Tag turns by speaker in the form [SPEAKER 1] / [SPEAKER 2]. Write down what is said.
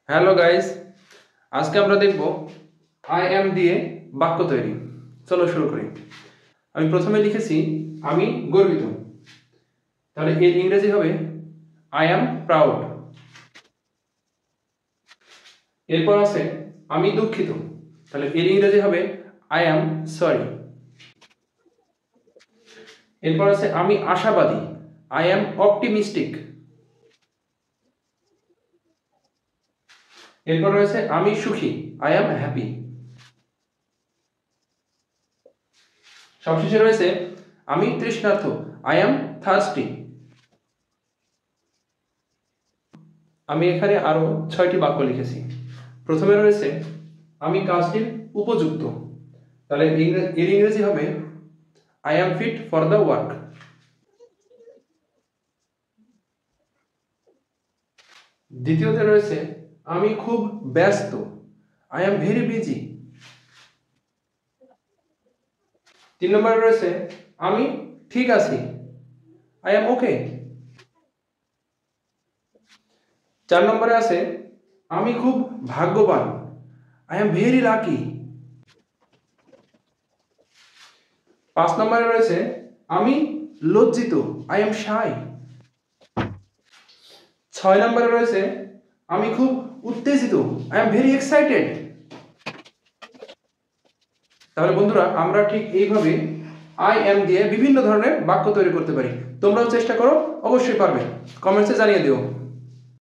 [SPEAKER 1] Hello guys, আজকে আমরা দেখব আই অ্যাম দিয়ে বাক্য তৈরি। চলো শুরু করি। আমি প্রথমে লিখেছি আমি গর্বিত, তাহলে এর ইংরেজি হবে আই অ্যাম প্রাউড। এরপর আছে আমি দুঃখিত, তাহলে এর ইংরেজি হবে আই অ্যাম সরি। এরপর আছে আমি আশাবাদী, আই অ্যাম অপটিমিস্টিক। এরপর রয়েছে আমি সুখী, আই অ্যাম হ্যাপি। সবশেষে রয়েছে আমি তৃষ্ণার্ত, আই অ্যাম থার্স্টি। আমি এখানে আরো 6টি বাক্য লিখেছি। প্রথমে রয়েছে আমি কাজটির উপযুক্ত, তাহলে এর ইংরেজি হবে I am fit for the work. দ্বিতীয়তে রয়েছে আমি খুব ব্যস্ত, আই অ্যাম ভেরি বিজি। 3 নম্বরে রয়েছে আমি ঠিক আছি, আই অ্যাম ওকে। 4 নম্বরে আছে আমি খুব ভাগ্যবান, আই অ্যাম ভেরি লাকি। 5 নম্বরে রয়েছে আমি লজ্জিত, আই অ্যাম শাই। 6 নম্বরে রয়েছে আমি খুব উত্তেজিত, আই অ্যাম ভেরি এক্সাইটেড। তাহলে বন্ধুরা, আমরা ঠিক এইভাবে আই অ্যাম দিয়ে বিভিন্ন ধরনের বাক্য তৈরি করতে পারি। তোমরাও চেষ্টা করো, অবশ্যই পারবে। কমেন্টসে জানিয়ে দিও।